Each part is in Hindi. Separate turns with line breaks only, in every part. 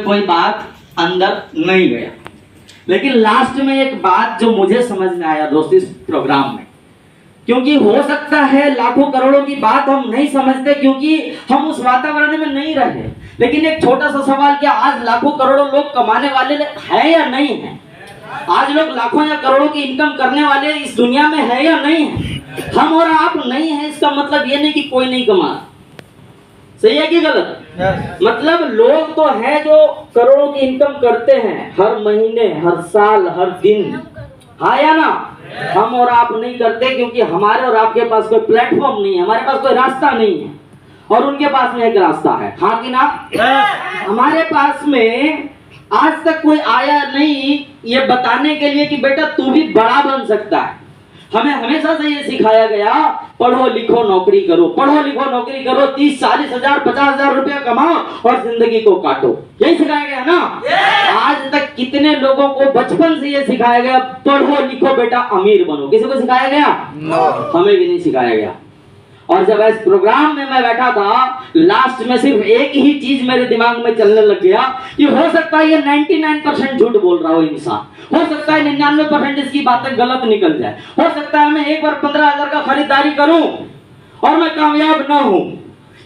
कोई बात अंदर नहीं गया, लेकिन लास्ट में एक बात जो मुझे समझ में आया दोस्त इस प्रोग्राम में, क्योंकि हो सकता है लाखों करोड़ों की बात हम नहीं समझते क्योंकि हम उस वातावरण में नहीं रहे, लेकिन एक छोटा सा सवाल, क्या आज लाखों करोड़ों लोग कमाने वाले हैं या नहीं है? आज लोग लाखों या करोड़ों की इनकम करने वाले इस दुनिया में है या नहीं है? हम और आप नहीं है, इसका मतलब ये नहीं कि कोई नहीं कमा। सही है कि गलत? मतलब लोग तो है जो करोड़ों की इनकम करते हैं हर महीने, हर साल, हर दिन, हाँ या ना? हम और आप नहीं करते क्योंकि हमारे और आपके पास कोई प्लेटफॉर्म नहीं है, हमारे पास कोई रास्ता नहीं है, और उनके पास में एक रास्ता है, हाँ कि ना? हमारे पास में आज तक कोई आया नहीं ये बताने के लिए कि बेटा तू भी बड़ा बन सकता है। हमें हमेशा से ये सिखाया गया, पढ़ो लिखो नौकरी करो, पढ़ो लिखो नौकरी करो, 30-40 हजार 50 हजार रुपया कमाओ और जिंदगी को काटो, यही सिखाया गया ना? आज तक कितने लोगों को बचपन से ये सिखाया गया, पढ़ो लिखो बेटा अमीर बनो? किसी को सिखाया गया? हमें भी नहीं सिखाया गया। और जब इस प्रोग्राम में मैं बैठा था, लास्ट में सिर्फ एक ही चीज मेरे दिमाग में चलने लग गया कि हो सकता है ये 99% झूठ बोल रहा हो इंसान, हो सकता है 99% इसकी बातें गलत निकल जाए, हो सकता है मैं एक बार 15,000 का खरीदारी करूं और मैं कामयाब ना हूं,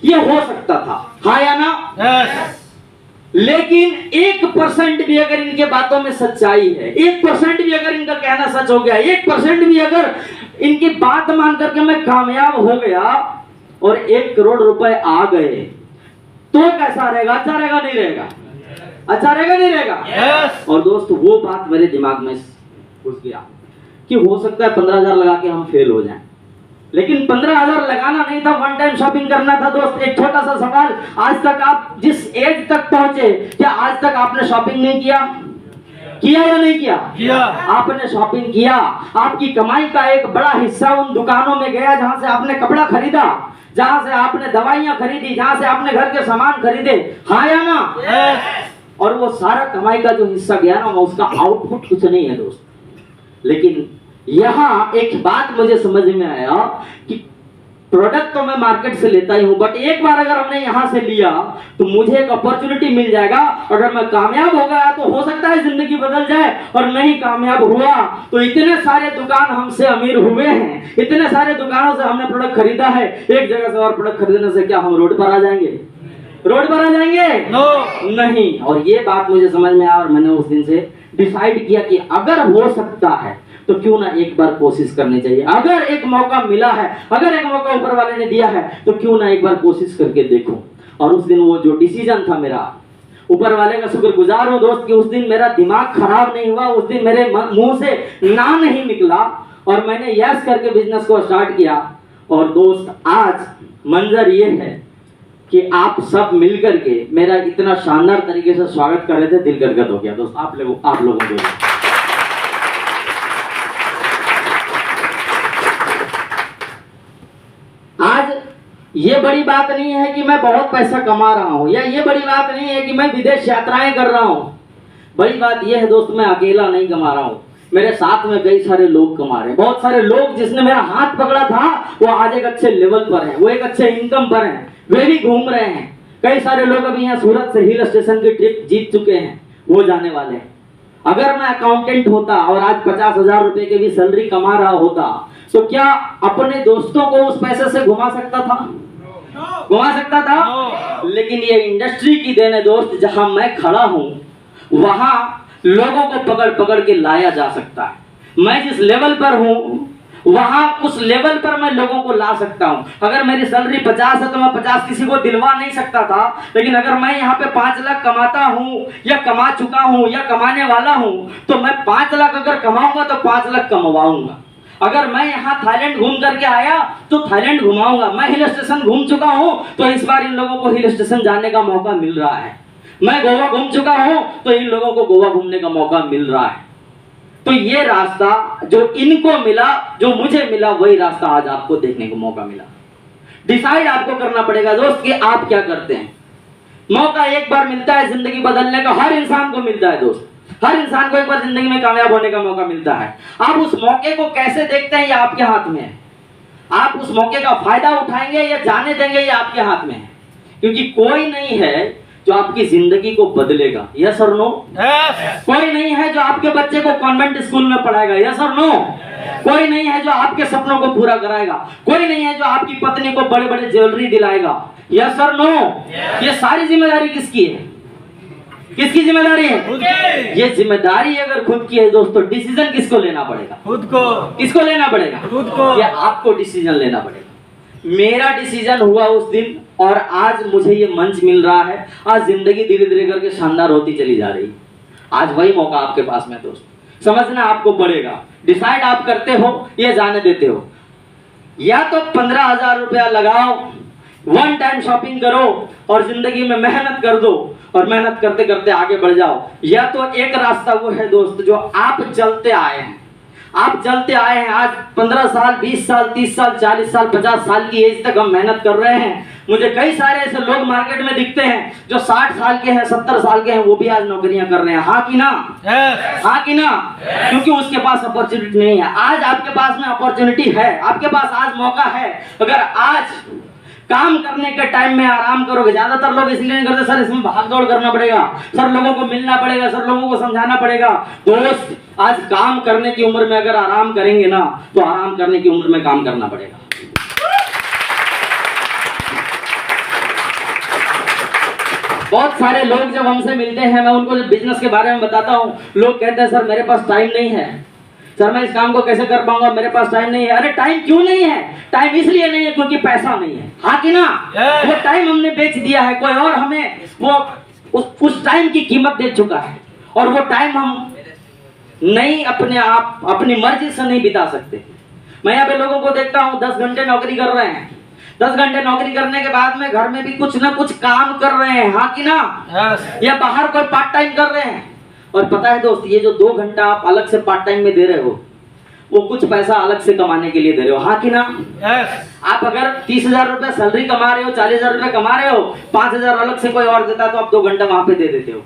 ये हो सकता था, हाँ या ना? लेकिन 1% भी अगर इनके बातों में सच्चाई है, 1% भी अगर इनका कहना सच हो गया, 1% भी अगर इनकी बात मान करके मैं कामयाब हो गया और 1 करोड़ रुपए आ गए, तो कैसा रहेगा? अच्छा रहेगा नहीं रहेगा? अच्छा रहेगा नहीं रहेगा? और दोस्त वो बात मेरे दिमाग में घुस गया कि हो सकता है 15,000 लगा के हम फेल हो जाएं, लेकिन 15,000 लगाना नहीं था, वन टाइम शॉपिंग करना था। दोस्त एक छोटा सा सवाल, आज तक आप जिस एज तक पहुंचे, क्या आज तक आपने शॉपिंग नहीं किया? किया या नहीं किया? किया। आपने शॉपिंग किया, आपकी कमाई का एक बड़ा हिस्सा उन दुकानों में गया जहां से आपने कपड़ा खरीदा, जहां से आपने दवाइयां खरीदी, जहां से आपने घर के सामान खरीदे, हाँ या ना? और वो सारा कमाई का जो हिस्सा गया ना, उसका आउटपुट कुछ नहीं है दोस्त। लेकिन यहाँ एक बात मुझे समझ में आया कि प्रोडक्ट तो मैं मार्केट से लेता ही हूं, बट एक बार अगर हमने यहां से लिया तो मुझे एक अपॉर्चुनिटी मिल जाएगा। अगर मैं कामयाब हो गया तो हो सकता है जिंदगी बदल जाए, और नहीं कामयाब हुआ तो इतने सारे दुकान हमसे अमीर हुए हैं, इतने सारे दुकानों से हमने प्रोडक्ट खरीदा है, एक जगह से और प्रोडक्ट खरीदने से क्या हम रोड पर आ जाएंगे? रोड पर आ जाएंगे? नहीं। और ये बात मुझे समझ में आया और मैंने उस दिन से डिसाइड किया कि अगर हो सकता है तो क्यों ना एक बार कोशिश करनी चाहिए। अगर एक मौका मिला है, अगर एक मौका ऊपर वाले ने दिया है, तो क्यों ना एक बार कोशिश करके देखो। और उस दिन वो जो डिसीजन था मेरा, ऊपर वाले का शुक्रगुजार हूं दोस्त कि उस दिन मेरा दिमाग खराब नहीं हुआ, उस दिन मेरे मुंह से ना नहीं निकला और मैंने यस करके बिजनेस को स्टार्ट किया। और दोस्त आज मंजर ये है कि आप सब मिलकर के मेरा इतना शानदार तरीके से स्वागत कर रहे थे, दिल गदगद हो गया दोस्त आप लोगों को। आज ये बड़ी बात नहीं है कि मैं बहुत पैसा कमा रहा हूं, या ये बड़ी बात नहीं है कि मैं विदेश यात्राएं कर रहा हूं। बड़ी बात ये है दोस्त, मैं अकेला नहीं कमा रहा हूं, मेरे साथ में कई सारे लोग कमा रहे हैं। बहुत सारे लोग जिसने मेरा हाथ पकड़ा था वो आज एक अच्छे लेवल पर है, वो एक अच्छे इनकम पर है, वे भी घूम रहे हैं। कई सारे लोग अभी यहाँ सूरत से हिल स्टेशन की ट्रिप जीत चुके हैं, वो जाने वाले हैं। अगर मैं अकाउंटेंट होता और आज 50,000 रुपए की भी सैलरी कमा रहा होता, तो क्या अपने दोस्तों को उस पैसे से घुमा सकता था? घुमा सकता था? लेकिन ये इंडस्ट्री की देन है दोस्त, जहां मैं खड़ा हूं वहां लोगों को पकड़ पकड़ के लाया जा सकता है। मैं जिस लेवल पर हूं वहां उस लेवल पर मैं लोगों को ला सकता हूं। अगर मेरी सैलरी 50 है तो मैं 50 किसी को दिलवा नहीं सकता था, लेकिन अगर मैं यहाँ पे 5 लाख कमाता हूं या कमा चुका हूं या कमाने वाला हूं, तो मैं 5 लाख अगर कमाऊंगा तो 5 लाख कमवाऊंगा। अगर मैं यहाँ थाईलैंड घूम करके आया तो थाईलैंड घुमाऊंगा। मैं हिल स्टेशन घूम चुका हूँ तो इस बार इन लोगों को हिल स्टेशन जाने का मौका मिल रहा है। मैं गोवा घूम चुका हूँ तो इन लोगों को गोवा घूमने का मौका मिल रहा है। तो ये रास्ता जो इनको मिला, जो मुझे मिला, वही रास्ता आज आपको देखने को मौका मिला। डिसाइड आपको करना पड़ेगा दोस्त कि आप क्या करते हैं। मौका एक बार मिलता है जिंदगी बदलने का, हर इंसान को मिलता है दोस्त, हर इंसान को एक बार जिंदगी में कामयाब होने का मौका मिलता है। आप उस मौके को कैसे देखते हैं ये आपके हाथ में है। आप उस मौके का फायदा उठाएंगे या जाने देंगे ये आपके हाथ में है। क्योंकि कोई नहीं है जो आपकी जिंदगी को बदलेगा। यस और नो? कोई नहीं है जो आपके बच्चे को कॉन्वेंट स्कूल में पढ़ाएगा। यस और नो? कोई नहीं है जो आपके सपनों को पूरा कराएगा। कोई नहीं है जो आपकी पत्नी को बड़े बड़े ज्वेलरी दिलाएगा। यस और नो? ये सारी जिम्मेदारी किसकी है? किसकी जिम्मेदारी है? ये जिम्मेदारी अगर खुद की है दोस्तों, डिसीजन किसको लेना पड़ेगा?
खुद को।
किसको लेना पड़ेगा?
खुद को।
ये आपको डिसीजन लेना पड़ेगा। मेरा डिसीजन हुआ उस दिन, और आज मुझे ये मंच मिल रहा है। आज जिंदगी धीरे धीरे करके शानदार होती चली जा रही। आज वही मौका आपके पास में दोस्त, समझना आपको पड़ेगा। डिसाइड आप करते हो, ये जाने देते हो। या तो 15,000 रुपया लगाओ, वन टाइम शॉपिंग करो और जिंदगी में मेहनत कर दो, और मेहनत करते करते आगे बढ़ जाओ। या तो एक रास्ता वो है दोस्त जो आप चलते आए हैं। आप चलते आए हैं, आज 15 साल, 20 साल, 30 साल, 40 साल, 50 साल की एज तक हम मेहनत कर रहे हैं। मुझे कई सारे ऐसे लोग मार्केट में दिखते हैं जो 60 साल के हैं, 70 साल के हैं, वो भी आज नौकरियां कर रहे हैं। हाँ कि ना? हाँ कि ना? क्योंकि उसके पास अपॉर्चुनिटी नहीं है। आज आपके पास में अपॉर्चुनिटी है, आपके पास आज मौका है। अगर आज काम करने के टाइम में आराम करोगे, ज्यादातर लोग इसलिए नहीं करते, सर इसमें भाग दौड़ करना पड़ेगा, सर लोगों को मिलना पड़ेगा, सर लोगों को समझाना पड़ेगा। दोस्त, आज काम करने की उम्र में अगर आराम करेंगे ना, तो आराम करने की उम्र में काम करना पड़ेगा। बहुत सारे लोग जब हमसे मिलते हैं, मैं उनको जब बिजनेस के बारे में बताता हूँ, लोग कहते हैं सर मेरे पास टाइम नहीं है, सर मैं इस काम को कैसे कर पाऊंगा, मेरे पास टाइम नहीं है। अरे टाइम क्यों नहीं है? टाइम इसलिए नहीं है क्योंकि पैसा नहीं है। हाँ कि ना? वो टाइम हमने बेच दिया है, कोई और हमें वो उस टाइम की कीमत दे चुका है, और वो टाइम हम नहीं अपने आप अपनी मर्जी से नहीं बिता सकते। मैं यहाँ पे लोगों को देखता हूँ 10 घंटे नौकरी कर रहे हैं, 10 घंटे नौकरी करने के बाद में घर में भी कुछ ना कुछ काम कर रहे हैं। हाँ कि ना? या बाहर कोई पार्ट टाइम कर रहे हैं। और पता है दोस्त, ये जो 2 घंटा आप अलग से पार्ट टाइम में दे रहे हो, वो कुछ पैसा अलग से कमाने के लिए दे रहे हो। हाँ कि ना? आप अगर 30,000 रुपए सैलरी कमा रहे हो, 40,000 रुपए कमा रहे हो, 5,000 अलग से कोई और देता तो आप 2 घंटा वहां पे दे देते हो,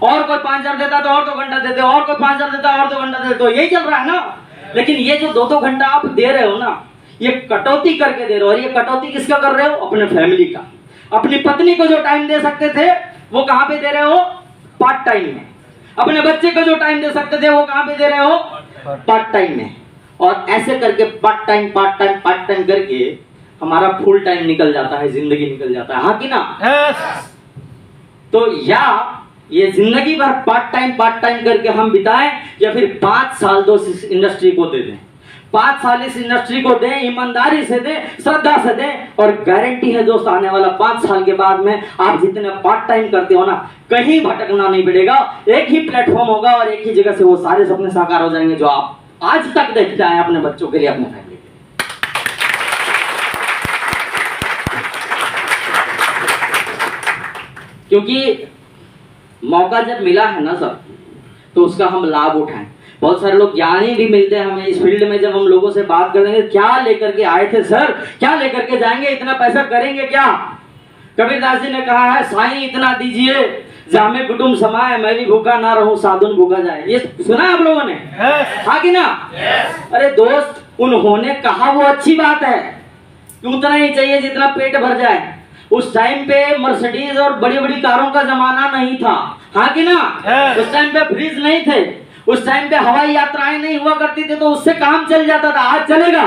और कोई 5,000 देता तो और 2 घंटा देते हो, और कोई 5,000 देता और 2 घंटा देते हो। यही चल रहा है ना? लेकिन ये जो 2-2 घंटा आप दे रहे हो ना, ये कटौती करके दे रहे हो। और ये कटौती किसका कर रहे हो? अपने फैमिली का। अपनी पत्नी को जो टाइम दे सकते थे, वो कहां पे दे रहे हो? पार्ट टाइम में। अपने बच्चे को जो टाइम दे सकते थे, वो कहां पे दे रहे हो? पार्ट टाइम में। और ऐसे करके पार्ट टाइम करके हमारा फुल टाइम निकल जाता है, जिंदगी निकल जाता है। हाँ कि ना? तो या ये जिंदगी भर पार्ट टाइम करके हम बिताएं, या फिर 5 साल दोस्त इस इंडस्ट्री को दे दें। 5 साल इस इंडस्ट्री को दें, ईमानदारी से दें, श्रद्धा से दें, और गारंटी है दोस्त आने वाला 5 साल के बाद में आप जितने पार्ट टाइम करते हो ना, कहीं भटकना नहीं पड़ेगा। एक ही प्लेटफॉर्म होगा और एक ही जगह से वो सारे सपने साकार हो जाएंगे जो आप आज तक देखते आए अपने बच्चों के लिए, अपने फैमिली के लिए। क्योंकि मौका जब मिला है ना सर, तो उसका हम लाभ उठाएं। बहुत सारे लोग ज्ञानी भी मिलते हैं हमें इस फील्ड में। जब हम लोगों से बात करेंगे, क्या लेकर के आए थे सर, क्या लेकर के जाएंगे, इतना पैसा करेंगे क्या? कबीरदास जी ने कहा है, साईं इतना दीजिए जामे कुटुंब समाए, मैं भी भूखा ना रहूं साधुन भूखा जाए। ये सुना है आप लोगों ने? हाँ कि ना? अरे दोस्त, उन्होंने कहा वो अच्छी बात है कि उतना ही चाहिए जितना पेट भर जाए। उस टाइम पे मर्सिडीज और बड़ी बड़ी कारों का जमाना नहीं था। हाँ कि ना? उस टाइम पे फ्रिज नहीं थे, उस टाइम पे हवाई यात्राएं नहीं हुआ करती थी, तो उससे काम चल जाता था। आज चलेगा?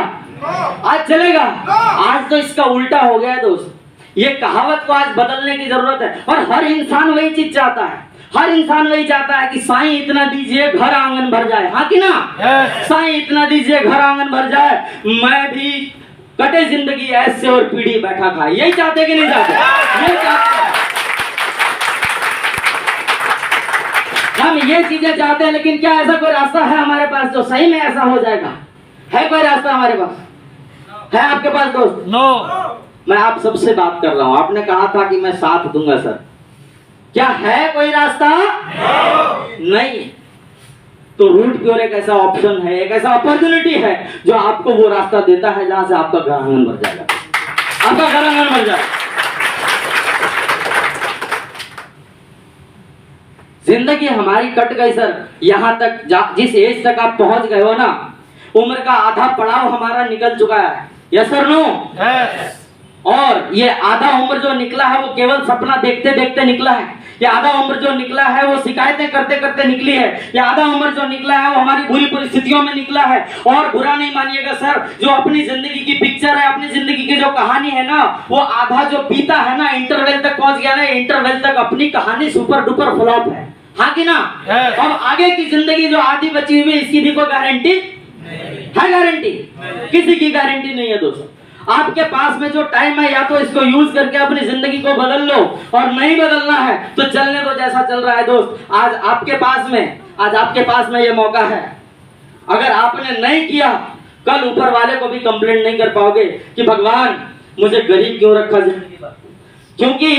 आज चलेगा? आज तो इसका उल्टा हो गया है दोस्त। ये कहावत को आज बदलने की जरूरत है, और हर इंसान वही चीज चाहता है। हर इंसान वही चाहता है कि साईं इतना दीजिए घर आंगन भर जाए। हाँ कि ना? साईं इतना दीजिए घर आंगन भर जाए, मैं भी कटे जिंदगी ऐसे और पीढ़ी बैठा खाए। यही चाहते कि नहीं चाहते? यही चाहते हैं हम, ये चीजें चाहते हैं। लेकिन क्या ऐसा कोई रास्ता है हमारे पास जो सही में ऐसा हो जाएगा? है कोई रास्ता हमारे पास? है आपके पास दोस्त?
नो।
मैं आप सबसे बात कर रहा हूं। आपने कहा था कि मैं साथ दूंगा सर, क्या है कोई रास्ता? नहीं। तो रूट प्योर एक ऐसा ऑप्शन है, एक ऐसा अपॉर्चुनिटी है जो आपको वो रास्ता देता है जहां से आपका घर आंगन भर जाएगा, आपका घर आंगन भर जाएगा। जिंदगी हमारी कट गई सर, यहां तक जिस एज तक आप पहुंच गए हो ना, उम्र का आधा पड़ाव हमारा निकल चुका है। Yes sir? नो? और ये आधा उम्र जो निकला है वो केवल सपना देखते देखते निकला है। ये आधा उम्र जो निकला है वो शिकायतें करते करते निकली है। ये आधा उम्र जो निकला है वो हमारी बुरी परिस्थितियों में निकला है। और बुरा नहीं मानिएगा सर, जो अपनी जिंदगी की पिक्चर है, अपनी जिंदगी की जो कहानी है ना, वो आधा जो बीता है ना, इंटरवल तक पहुंच गया ना, इंटरवल तक अपनी कहानी सुपर डुपर फ्लॉप है। हाँ कि ना? अब आगे की जिंदगी जो आधी बची हुई है, इसकी भी कोई गारंटी है? गारंटी किसी की गारंटी नहीं है दोस्तों। आपके पास में जो टाइम है, या तो इसको यूज करके अपनी जिंदगी को बदल लो, और नहीं बदलना है तो चलने दो जैसा चल रहा है दोस्त। आज आपके पास में ये मौका है। अगर आपने नहीं किया, कल ऊपर वाले को भी कंप्लेंट नहीं कर पाओगे कि भगवान मुझे गरीब क्यों रखा जिंदगी भर। क्योंकि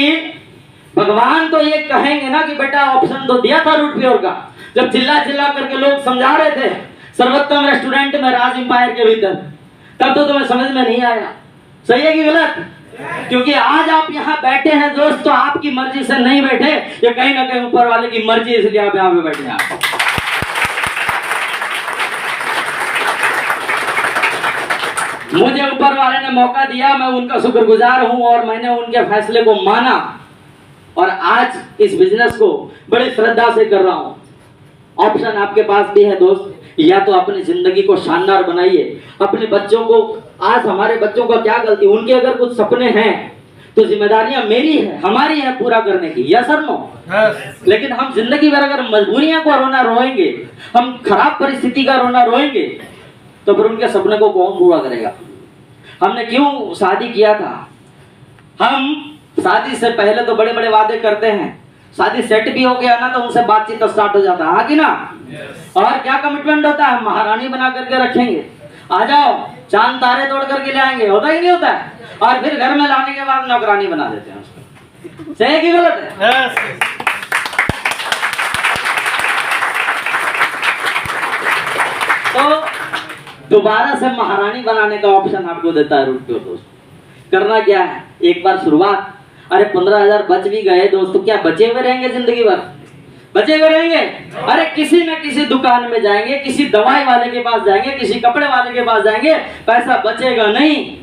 भगवान तो ये कहेंगे ना कि बेटा ऑप्शन तो दिया था रूट प्योर का। जब चिल्ला चिल्ला करके लोग समझा रहे थे सर्वोत्तम रेस्टोरेंट में राज एम्पायर के भीतर, तब तो तुम्हें समझ में नहीं आया। सही है कि गलत? क्योंकि आज आप यहाँ बैठे हैं दोस्त, तो आपकी मर्जी से नहीं बैठे, ये कहीं ना कहीं ऊपर वाले की मर्जी, इसलिए आप यहाँ पे बैठे हैं। मुझे ऊपर वाले ने मौका दिया, मैं उनका शुक्रगुजार हूं, और मैंने उनके फैसले को माना, और आज इस बिजनेस को बड़ी श्रद्धा से कर रहा हूं। ऑप्शन आपके पास भी है दोस्त, या तो अपनी जिंदगी को शानदार बनाइए। अपने बच्चों को, आज हमारे बच्चों का क्या गलती, उनके अगर कुछ सपने हैं तो जिम्मेदारियां मेरी है, हमारी है पूरा करने की, यस और नो? लेकिन हम जिंदगी भर अगर मजबूरियां को रोना रोएंगे, हम खराब परिस्थिति का रोना रोएंगे, तो फिर उनके सपने को कौन पूरा करेगा? हमने क्यों शादी किया था? हम शादी से पहले तो बड़े बड़े वादे करते हैं, शादी सेट भी हो गया ना तो उनसे बातचीत स्टार्ट हो जाता है। हाँ कि ना? और क्या कमिटमेंट होता है? महारानी बना करके रखेंगे, आ जाओ, चांद तारे तोड़ करके ले आएंगे, होता ही नहीं होता है? और फिर घर में लाने के बाद नौकरानी बना देते हैं उसको। सही है कि गलत है? तो दोबारा से महारानी बनाने का ऑप्शन आपको देता है रूट प्योर दोस्त। करना क्या है? एक बार शुरुआत, अरे 15,000 बच भी गए दोस्त, तो क्या बचे हुए रहेंगे जिंदगी भर? बचे हुए रहेंगे? अरे किसी न किसी दुकान में जाएंगे, किसी दवाई वाले के पास जाएंगे, किसी कपड़े वाले के पास जाएंगे, पैसा बचेगा नहीं।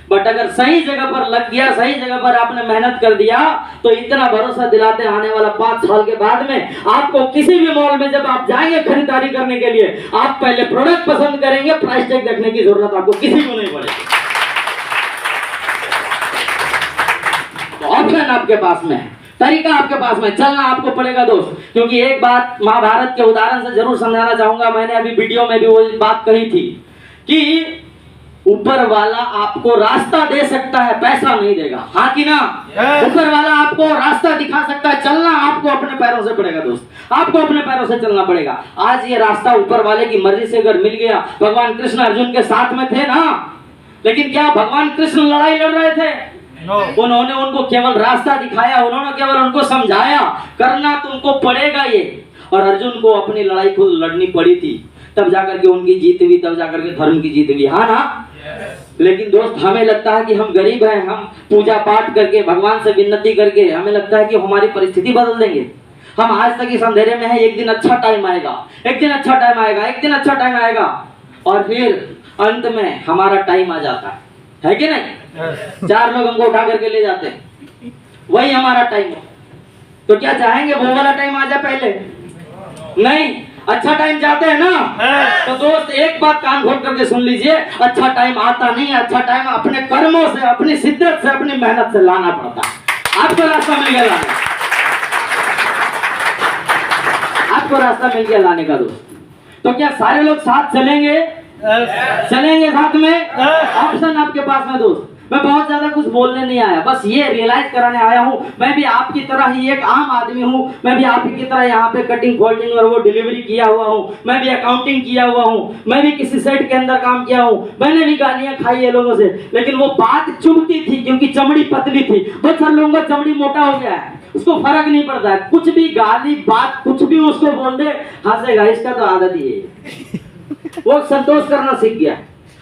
बट अगर सही जगह पर लग गया, सही जगह पर आपने मेहनत कर दिया, तो इतना भरोसा दिलाते आने वाला 5 साल के बाद में आपको किसी भी मॉल में जब आप जाएंगे खरीदारी करने के लिए, आप पहले प्रोडक्ट पसंद करेंगे, प्राइस टैग देखने की जरूरत आपको किसी को नहीं पड़ेगी। ऑप्शन आपके पास में है, तरीका आपके पास में, चलना आपको पड़ेगा दोस्त। क्योंकि एक बात महाभारत के उदाहरण से जरूर समझाना चाहूंगा, मैंने अभी वीडियो में भी वो बात कही थी कि ऊपर वाला आपको रास्ता दे सकता है, पैसा नहीं देगा। हाँ कि ना? ऊपर वाला आपको रास्ता दिखा सकता है, चलना आपको अपने पैरों से पड़ेगा दोस्त, आपको अपने पैरों से चलना पड़ेगा। आज ये रास्ता ऊपर वाले की मर्जी से अगर मिल गया, भगवान कृष्ण अर्जुन के साथ में थे ना, लेकिन क्या भगवान कृष्ण लड़ाई लड़ रहे थे? उन्होंने उनको केवल रास्ता दिखाया, उन्होंने केवल उनको समझाया, करना तुमको पड़ेगा ये। और अर्जुन को अपनी लड़ाई खुद लड़नी पड़ी थी, तब जाकर के उनकी जीत हुई, तब जाकर के धर्म की जीत हुई। हाँ ना? लेकिन दोस्त हमें लगता है कि हम गरीब हैं, हम पूजा पाठ करके भगवान से विनती करके हमें लगता है कि हमारी परिस्थिति बदल देंगे। हम आज तक इस अंधेरे में हैं, एक दिन अच्छा टाइम आएगा, एक दिन अच्छा टाइम आएगा, एक दिन अच्छा टाइम आएगा, और फिर अंत में हमारा टाइम आ जाता है कि नहीं? 4 लोग हमको उठा करके ले जाते हैं, वही हमारा टाइम है। तो क्या चाहेंगे वो वाला टाइम आ जाए पहले? नहीं, अच्छा टाइम चाहते हैं ना? तो दोस्त एक बात कान खोल करके सुन लीजिए, अच्छा टाइम आता नहीं है, अच्छा टाइम अपने कर्मों से, अपनी शिद्दत से, अपनी मेहनत से लाना पड़ता है। आपको रास्ता मिल गया लाने, आपको रास्ता मिल गया लाने का दोस्त। तो क्या सारे लोग साथ चलेंगे? चलेंगे साथ में? ऑप्शन आपके पास में दोस्त। मैं बहुत ज्यादा कुछ बोलने नहीं आया, बस ये रियलाइज कराने आया हूँ, मैं भी आपकी तरह ही एक आम आदमी हूँ, मैं भी आप ही की तरह यहाँ पे कटिंग फोल्डिंग और वो डिलीवरी किया हुआ हूँ, मैं भी अकाउंटिंग किया हुआ हूँ, मैं भी किसी सेट के अंदर काम किया हूँ, मैंने भी गालियाँ खाई है लोगों से, लेकिन वो बात चुभती थी क्योंकि चमड़ी पतली थी। बहुत सारे लोगों का चमड़ी मोटा हो गया है, उसको फर्क नहीं पड़ता है, कुछ भी गाली बात कुछ भी उसको बोल दे हंसेगा, इसका तो आदत ही है। वो संतोष करना सीख गया,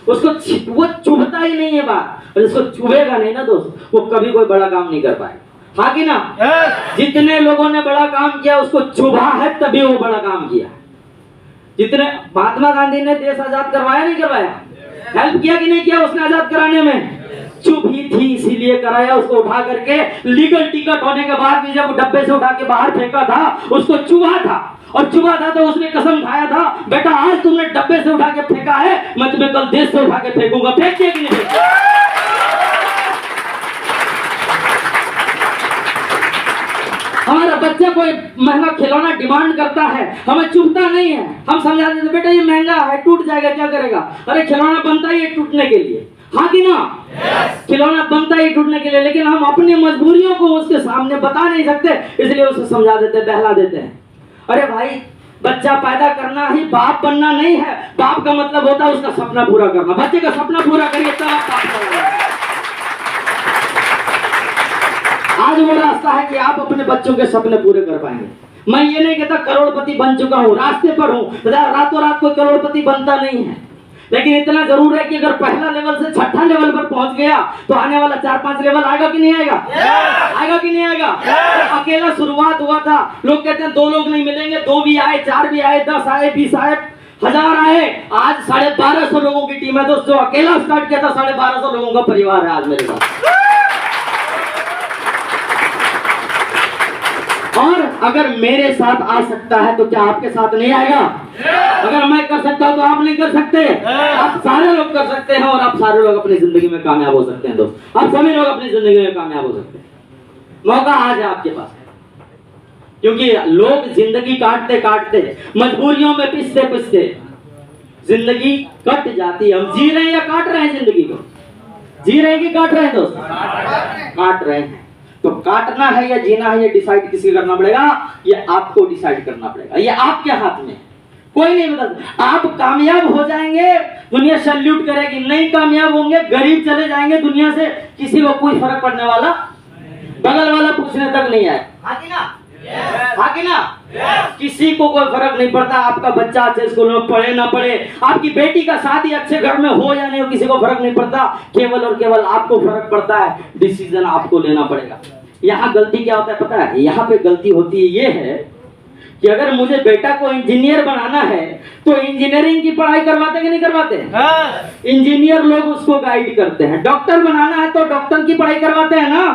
उसको वो चुभता ही नहीं है बात, और जिसको चुभेगा नहीं ना दोस्त, वो कभी कोई बड़ा काम नहीं कर पाएगा। हाँ कि ना? जितने लोगों ने बड़ा काम किया उसको चुभा है तभी वो बड़ा काम किया। जितने महात्मा गांधी ने देश आजाद करवाया नहीं करवाया? हेल्प किया कि नहीं किया उसने आजाद कराने में? चुप ही थी इसीलिए कराया। उसको उठा करके लीगल टिकट होने के बाद भी जब डब्बे से उठा के बाहर फेंका था, उसको चुभा था, और चुभा था तो उसने कसम खाया था, बेटा आज तुमने डब्बे से उठा के फेंका है, मैं तुम्हें कल देश से उठा के फेंकूंगा। फेंकिए कि नहीं फेंकिए? हमारा बच्चा कोई महंगा खिलौना डिमांड करता है, हमें चुभता नहीं है, हम समझा देते बेटा ये महंगा है, टूट जाएगा, क्या करेगा? अरे खिलौना बनता ही है टूटने के लिए, हाँ कि ना? खिलौना बनता ही टूटने के लिए, लेकिन हम अपनी मजबूरियों को उसके सामने बता नहीं सकते, इसलिए उसे समझा देते, बहला देते हैं। अरे भाई, बच्चा पैदा करना ही बाप बनना नहीं है। बाप का मतलब होता है उसका सपना पूरा करना। बच्चे का सपना पूरा करिए तब आप बाप बनोगे। आज वो रास्ता है कि आप अपने बच्चों के सपने पूरे कर पाएंगे। मैं ये नहीं कहता करोड़पति बन चुका हूँ, रास्ते पर हूँ, रातों रात कोई करोड़पति बनता नहीं है, लेकिन इतना जरूर है कि अगर पहला लेवल से छठा लेवल पर पहुंच गया तो आने वाला 4-5 लेवल आएगा कि नहीं आएगा? आएगा कि नहीं आएगा? अकेला शुरुआत हुआ था, लोग कहते हैं 2 लोग नहीं मिलेंगे, 2 भी आए, 4 भी आए, 10 आए, 20 आए, 1000 आए, आज 1250 लोगों की टीम है दोस्तों। अकेला स्टार्ट किया था, 1250 लोगों का परिवार है आज मेरे पास। और अगर मेरे साथ आ सकता है तो क्या आपके साथ नहीं आएगा? अगर मैं कर सकता हूं तो आप नहीं कर सकते? आप सारे लोग कर सकते हैं, और आप सारे लोग अपनी जिंदगी में कामयाब हो सकते हैं दोस्त। आप सभी लोग अपनी जिंदगी में कामयाब हो सकते हैं। मौका आज है आपके पास, क्योंकि लोग जिंदगी काटते काटते, मजबूरियों में पिसते पिसते जिंदगी कट जाती है। हम जी रहे हैं या काट रहे हैं जिंदगी को? जी रहे हैं कि काट रहे हैं दोस्त? काट रहे हैं। तो काटना है या जीना है, ये डिसाइड किसी करना पड़ेगा? ये आपको डिसाइड करना पड़ेगा, ये आपके हाथ में। कोई नहीं बता। आप कामयाब हो जाएंगे, दुनिया सैल्यूट करेगी, नहीं कामयाब होंगे, गरीब चले जाएंगे दुनिया से, किसी को कोई फर्क पड़ने वाला, बगल वाला पूछने तक नहीं आए, हाँ कि ना? हाँ कि ना? किसी को कोई फर्क नहीं पड़ता। आपका बच्चा अच्छे स्कूल में पढ़े ना पढ़े, आपकी बेटी का शादी अच्छे घर में हो या नहीं हो, किसी को फर्क नहीं पड़ता। केवल और केवल आपको फर्क पड़ता है, डिसीजन आपको लेना पड़ेगा। यहाँ गलती क्या होता है पता है? यहाँ पे गलती होती है ये है कि अगर मुझे बेटा को इंजीनियर बनाना है तो इंजीनियरिंग की पढ़ाई करवाते कि नहीं करवाते? इंजीनियर लोग उसको गाइड करते हैं। डॉक्टर बनाना है तो डॉक्टर की पढ़ाई करवाते हैं ना?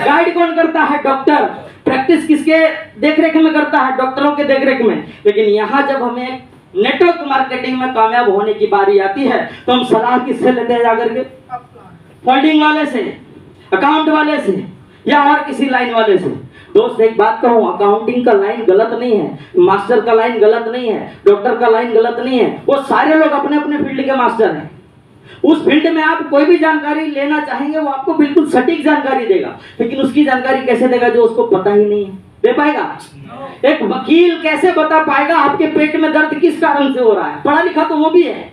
गाइड कौन करता है? डॉक्टर। प्रैक्टिस किसके देखरेख में करता है? डॉक्टरों के देखरेख में। लेकिन यहाँ जब हमें नेटवर्क मार्केटिंग में कामयाब होने की बारी आती है तो हम सलाह किससे लेते हैं? जाकर के फोल्डिंग वाले से, अकाउंट वाले से, या और किसी लाइन वाले से। दोस्त एक बात कहूं, अकाउंटिंग का लाइन गलत नहीं है, मास्टर का लाइन गलत नहीं है, डॉक्टर का लाइन गलत नहीं है, वो सारे लोग अपने अपने फील्ड के मास्टर हैं। उस फील्ड में आप कोई भी जानकारी लेना चाहेंगे वो आपको बिल्कुल सटीक जानकारी देगा, लेकिन उसकी जानकारी कैसे देगा जो उसको पता ही नहीं है? दे पाएगा? एक वकील कैसे बता पाएगा आपके पेट में दर्द किस कारण से हो रहा है? पढ़ा लिखा तो वो भी है,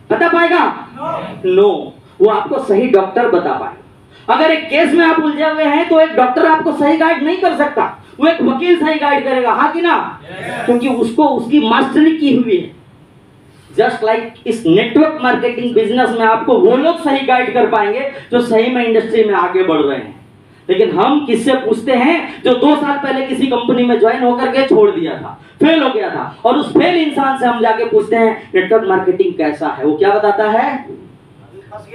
बता पाएगा? नो, वो आपको सही डॉक्टर बता पाएगा। अगर एक केस में आप उलझे हुए हैं तो एक डॉक्टर आपको सही गाइड नहीं कर सकता, वो एक वकील सही गाइड करेगा, हाँ कि ना? क्योंकि उसको उसकी मास्टरी की हुई है। जस्ट लाइक इस नेटवर्क मार्केटिंग बिजनेस में आपको वो लोग सही गाइड कर पाएंगे जो सही में इंडस्ट्री में आगे बढ़ रहे हैं। लेकिन हम किससे पूछते हैं? जो 2 साल पहले किसी कंपनी में ज्वाइन होकर के छोड़ दिया था, फेल हो गया था, और उस फेल इंसान से हम जाके पूछते हैं नेटवर्क मार्केटिंग कैसा है? वो क्या बताता है? फंस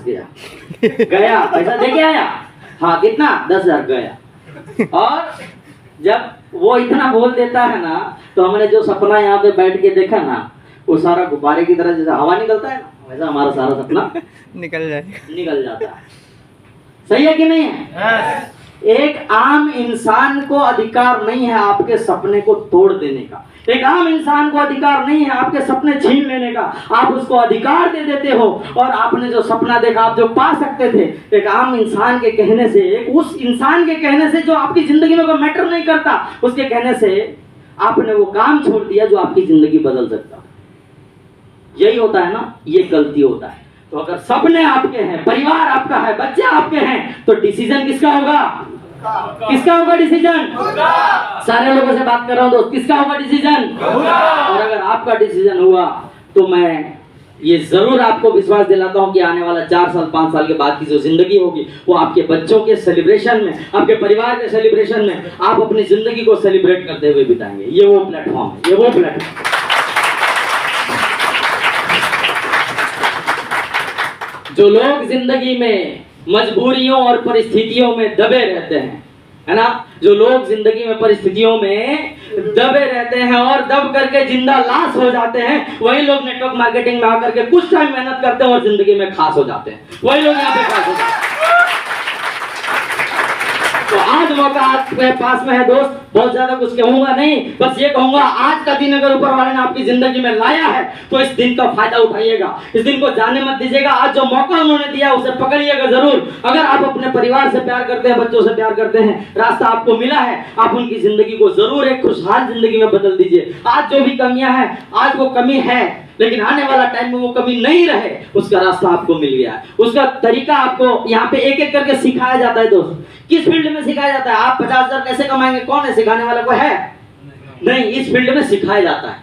गया गया, पैसा दे के आया, हाँ कितना? 10,000 गया। और जब वो इतना बोल देता है ना, तो हमने जो सपना यहाँ पे बैठ के देखा ना, वो सारा गुब्बारे की तरह जैसे हवा निकलता है ना, वैसा हमारा सारा सपना निकल जाता है। सही है कि नहीं है? एक आम इंसान को अधिकार नहीं है आपके सपने को तोड़ देने का। एक आम इंसान को अधिकार नहीं है आपके सपने छीन लेने का। आप उसको अधिकार दे देते हो, और आपने जो सपना देखा, आप जो पा सकते थे, एक आम इंसान के कहने से, एक उस इंसान के कहने से जो आपकी जिंदगी में कोई मैटर नहीं करता, उसके कहने से आपने वो काम छोड़ दिया जो आपकी जिंदगी बदल सकता। यही होता है ना, ये गलती होता है। तो अगर सपने आपके हैं, परिवार आपका है, बच्चे आपके हैं, तो डिसीजन किसका होगा? किसका होगा डिसीजन? सारे लोगों से बात कर रहा हूं दोस्त, किसका होगा डिसीजन? और अगर आपका डिसीजन हुआ तो मैं ये जरूर आपको विश्वास दिलाता हूं कि आने वाला 4 साल 5 साल के बाद की जो जिंदगी होगी वो आपके बच्चों के सेलिब्रेशन में, आपके परिवार के सेलिब्रेशन में आप अपनी जिंदगी को सेलिब्रेट करते हुए बिताएंगे। ये वो प्लेटफॉर्म है, ये वो प्लेटफॉर्म। जो लोग जिंदगी में मजबूरियों और परिस्थितियों में दबे रहते हैं, है ना, जो लोग जिंदगी में परिस्थितियों में दबे रहते हैं और दब करके जिंदा लाश हो जाते हैं, वही लोग नेटवर्क मार्केटिंग में आकर के कुछ टाइम मेहनत करते हैं और जिंदगी में खास हो जाते हैं। वही लोग यहाँ पे खास हो जाते हैं। तो आज मौका आपके पास में है दोस्त, बहुत ज्यादा कुछ कहूंगा नहीं, बस ये कहूंगा आज का दिन अगर ऊपर वाले ने आपकी जिंदगी में लाया है तो इस दिन का फायदा उठाइएगा, इस दिन को जाने मत दीजिएगा। आज जो मौका उन्होंने दिया उसे पकड़िएगा जरूर। अगर आप अपने परिवार से प्यार करते हैं, बच्चों से प्यार करते हैं, रास्ता आपको मिला है, आप उनकी जिंदगी को जरूर एक खुशहाल जिंदगी में बदल दीजिए। आज जो भी कमियां हैं, आज वो कमी है, लेकिन आने वाला टाइम में वो कमी नहीं रहे, उसका रास्ता आपको मिल गया है, उसका तरीका आपको यहाँ पे एक एक करके सिखाया जाता है। दोस्त किस फील्ड में सिखाया जाता है? आप 50,000 कैसे कमाएंगे, कौन है सिखाने वाला? कोई है नहीं, इस फील्ड में सिखाया जाता है।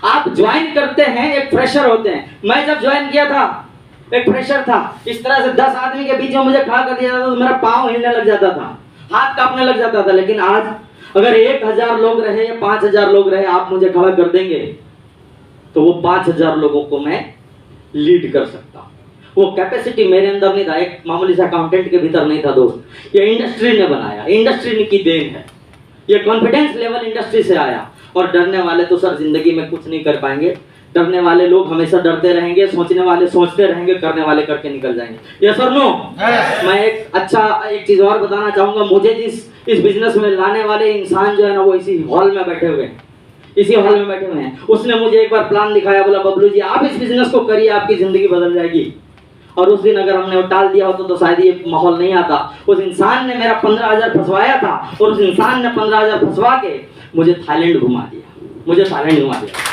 आप ज्वाइन करते हैं, एक फ्रेशर होते हैं। मैं जब ज्वाइन किया था एक फ्रेशर था, इस तरह से 10 आदमी के बीच में मुझे खड़ा कर दिया जाता तो मेरा पाँव हिलने लग जाता था, हाथ कांपने लग जाता था। लेकिन आज अगर 1000 लोग रहे या 5000 लोग रहे, आप मुझे खड़ा कर देंगे तो वो 5000 लोगों को मैं लीड कर सकता हूं। वो कैपेसिटी मेरे अंदर नहीं था, एक मामूली सा अकाउंटेंट के भीतर नहीं था दोस्त, ये इंडस्ट्री ने बनाया, इंडस्ट्री की देन है। ये कॉन्फिडेंस लेवल इंडस्ट्री से आया। और डरने वाले तो सर जिंदगी में कुछ नहीं कर पाएंगे। डरने वाले लोग हमेशा डरते रहेंगे, सोचने वाले सोचते रहेंगे, करने वाले करके निकल जाएंगे। यस और नो? मैं एक चीज और बताना चाहूंगा, मुझे इस बिजनेस में लाने वाले इंसान जो है ना, वो इसी हॉल में बैठे हुए हैं, इसी हॉल में बैठे हुए हैं। उसने मुझे एक बार प्लान दिखाया, बोला बबलू जी आप इस बिजनेस को करिए, आपकी जिंदगी बदल जाएगी। और उस दिन अगर हमने टाल दिया होता तो शायद ये माहौल नहीं आता। उस इंसान ने मेरा 15,000 फंसवाया था, और उस इंसान ने 15,000 फंसवा के मुझे थाईलैंड घुमा दिया, मुझे थाईलैंड घुमा दिया।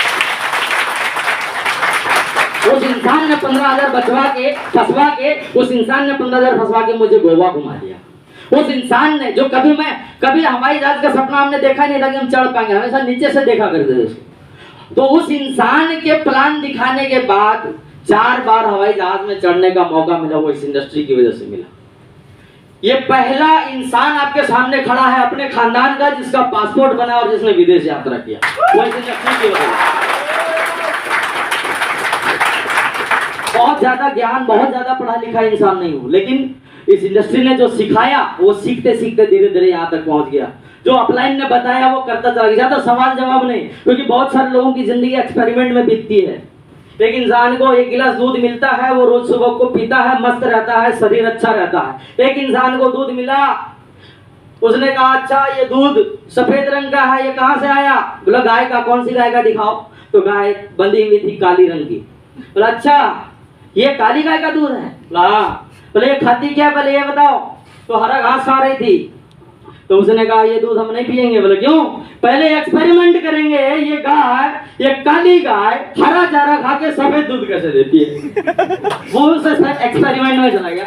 उस इंसान ने 15,000 फंसवा के उस इंसान ने 15,000 फंसवा के मुझे गोवा घुमा दिया। उस इंसान ने, जो कभी हवाई जहाज का सपना हमने देखा नहीं था कि हम चढ़ पाएंगे, हमेशा नीचे से देखा करते थे उसको। तो उस इंसान के प्लान दिखाने के बाद 4 बार हवाई जहाज में चढ़ने का मौका मिला, वो इस इंडस्ट्री की वजह से मिला। ये पहला इंसान आपके सामने खड़ा है अपने खानदान का, जिसका पासपोर्ट बना और जिसने विदेश यात्रा किया, वो इस इंडस्ट्री की वजह से। बहुत ज्यादा ज्ञान, बहुत ज्यादा पढ़ा लिखा इंसान नहीं हूं, लेकिन इस इंडस्ट्री ने जो सिखाया वो सीखते सीखते धीरे धीरे यहाँ तक पहुंच गया। जो अपलाइन ने बताया वो करता चला गया। ज्यादा सवाल जवाब नहीं, क्योंकि बहुत सारे लोगों की जिंदगी एक्सपेरिमेंट में बीतती है। एक इंसान को 1 गिलास दूध मिलता है, वो रोज सुबह को पीता है, मस्त रहता है, शरीर अच्छा रहता है। एक इंसान को दूध मिला, उसने कहा अच्छा ये दूध सफेद रंग का है, ये कहां से आया? बोला गाय का। कौन सी गाय का दिखाओ? तो गाय बंधी हुई थी काली रंग की। बोला अच्छा ये काली गाय का दूध है? बोले ये खाती क्या? बोले ये बताओ। तो हरा घास खा रही थी। तो उसने कहा ये दूध हम नहीं पिएंगे। बोले क्यों? पहले एक्सपेरिमेंट करेंगे, ये गाय, ये काली गाय हरा चारा खा के सफेद दूध कैसे देती है। वो उस एक्सपेरिमेंट में चला गया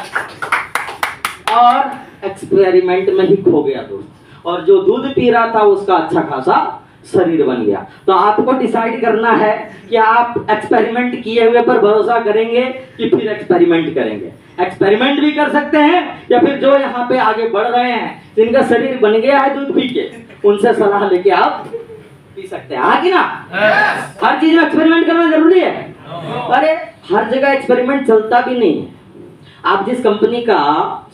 और एक्सपेरिमेंट में ही खो गया दोस्त। और जो दूध पी रहा था उसका अच्छा खासा शरीर बन गया। तो आपको डिसाइड करना है कि आप एक्सपेरिमेंट किए हुए पर भरोसा करेंगे कि फिर एक्सपेरिमेंट करेंगे। एक्सपेरिमेंट भी कर सकते हैं, या फिर जो यहाँ पे आगे बढ़ रहे हैं, जिनका शरीर बन गया है दूध पी के, उनसे सलाह लेके आप पी सकते हैं। हाँ कि ना? हर चीज में एक्सपेरिमेंट करना जरूरी है। अरे हर जगह एक्सपेरिमेंट चलता भी नहीं है। आप जिस कंपनी का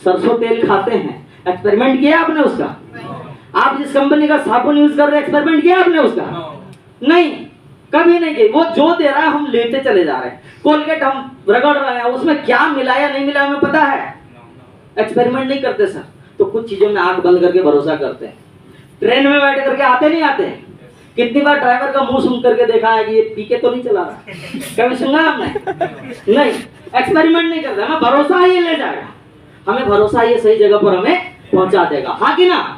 सरसों तेल खाते हैं, एक्सपेरिमेंट किया आपने उसका? आप जिस कंपनी का साबुन यूज कर रहे हैं, एक्सपेरिमेंट किया आपने उसका? नहीं, कभी नहीं की। वो जो दे रहा है हम लेते चले जा रहे हैं। कोलगेट हम रगड़ रहे हैं, उसमें क्या मिलाया नहीं मिलाया हमें पता है? एक्सपेरिमेंट नहीं करते सर। तो कुछ चीजों में आंख बंद करके भरोसा करते हैं। ट्रेन में बैठ करके आते नहीं आते? कितनी बार ड्राइवर का मुंह सुन करके देखा है कि ये पी के तो नहीं चला रहा? कभी सुना आपने? नहीं, एक्सपेरिमेंट नहीं करते। हमें भरोसा है ये ले जाएगा, हमें भरोसा ये सही जगह पर हमें पहुंचा देगा। हाँ कि ना?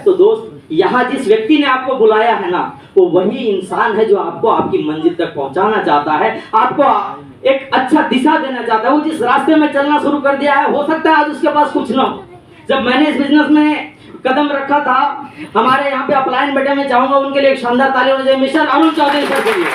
तो दोस्त यहाँ जिस व्यक्ति ने आपको बुलाया है ना, वो वही इंसान है जो आपको आपकी मंजिल तक पहुंचाना चाहता है, आपको एक अच्छा दिशा देना चाहता है। वो जिस रास्ते में चलना शुरू कर दिया है, हो सकता है आज उसके पास कुछ ना हो। जब मैंने इस बिजनेस में कदम रखा था, हमारे यहाँ पे अपलाइन बेटे में चाहूंगा उनके लिए एक शानदार ताली होनी चाहिए। मिस्टर अरुण चौधरी सर के लिए।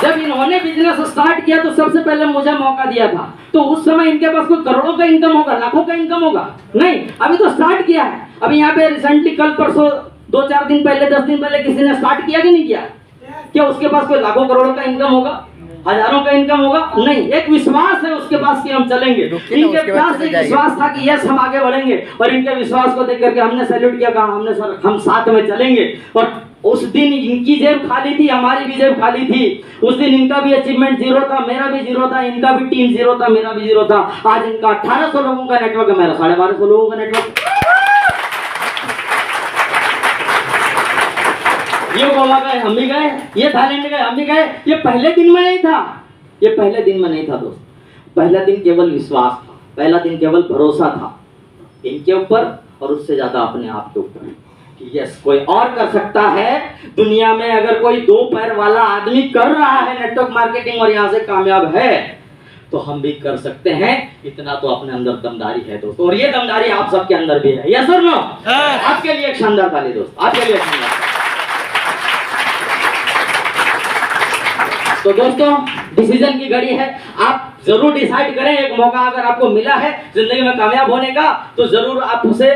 जब इन्होंने बिजनेस स्टार्ट किया तो सबसे पहले मुझे मौका दिया था। तो उस समय इनके पास कोई करोड़ों का इनकम होगा, लाखों का इनकम होगा? नहीं, अभी तो स्टार्ट किया है। अभी यहाँ पे रिसेंटली कल परसों 2-4 दिन पहले, 10 दिन पहले किसी ने स्टार्ट किया कि नहीं किया? क्या उसके पास कोई लाखों करोड़ों का इनकम होगा, हजारों का इनकम होगा? नहीं, एक विश्वास है उसके पास कि हम चलेंगे। इनके पास एक विश्वास था कि यस हम आगे बढ़ेंगे, और इनके विश्वास को देख करके हमने सैल्यूट किया, कहा हमने सर हम साथ में चलेंगे। और उस दिन इनकी जेब खाली थी, हमारी भी जेब खाली थी। उस दिन इनका भी अचीवमेंट जीरो था, मेरा भी जीरो था, इनका भी टीम जीरो था, मेरा भी जीरो था। आज इनका 1800 लोगों का नेटवर्क है, मेरा 1250 लोगों का नेटवर्क। ये गोवा गए, हम भी गए, ये थाईलैंड गए, हम भी गए। ये पहले दिन में नहीं था, ये पहले दिन में नहीं था दोस्त। पहला दिन केवल विश्वास था, पहला दिन केवल भरोसा था इनके ऊपर, और उससे ज्यादा अपने आप के ऊपर। यस, कोई और कर सकता है दुनिया में। अगर कोई 2 पैर वाला आदमी कर रहा है नेटवर्क मार्केटिंग और यहाँ से कामयाब है, तो हम भी कर सकते हैं। इतना तो अपने अंदर दमदारी है दोस्तों, और ये दमदारी आप सबके अंदर भी है। यस और नो? आपके लिए एक शानदार ताली दोस्त, आपके लिए शानदार। तो दोस्तों, डिसीजन की घड़ी है। आप जरूर डिसाइड करें। एक मौका अगर आपको मिला है जिंदगी में कामयाब होने का, तो जरूर आप उसे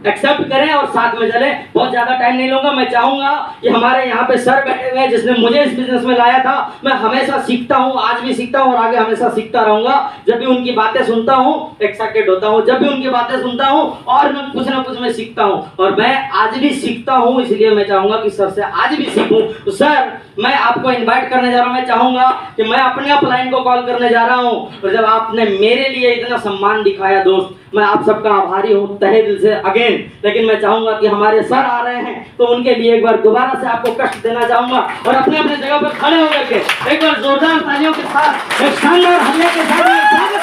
एक्सेप्ट करें और साथ में चलें। बहुत ज्यादा टाइम नहीं लूंगा। मैं चाहूंगा कि हमारे यहाँ पे सर बैठे हुए हैं जिसने मुझे इस बिजनेस में लाया था। मैं हमेशा सीखता हूँ, आज भी सीखता हूँ और आगे हमेशा सीखता रहूंगा। जब भी उनकी बातें सुनता हूँ एक्साइटेड होता हूँ, जब भी उनकी बातें सुनता हूँ और मैं कुछ ना कुछ मैं सीखता हूँ, और मैं आज भी सीखता हूँ। इसलिए मैं चाहूंगा कि सर से आज भी सीखूं। तो सर, मैं आपको इनवाइट करने जा रहा हूं। मैं चाहूंगा कि मैं अपने अपलाइन को कॉल करने जा रहा हूं, और जब आपने मेरे लिए इतना सम्मान दिखाया दोस्त, मैं आप सबका आभारी हूं तहे दिल से अगेन। लेकिन मैं चाहूंगा कि हमारे सर आ रहे हैं, तो उनके लिए एक बार दोबारा से आपको कष्ट देना चाहूंगा, और अपने अपने जगह पर खड़े होकर के एक बार जोरदार तालियों के साथ, एक शानदार हल्ले के साथ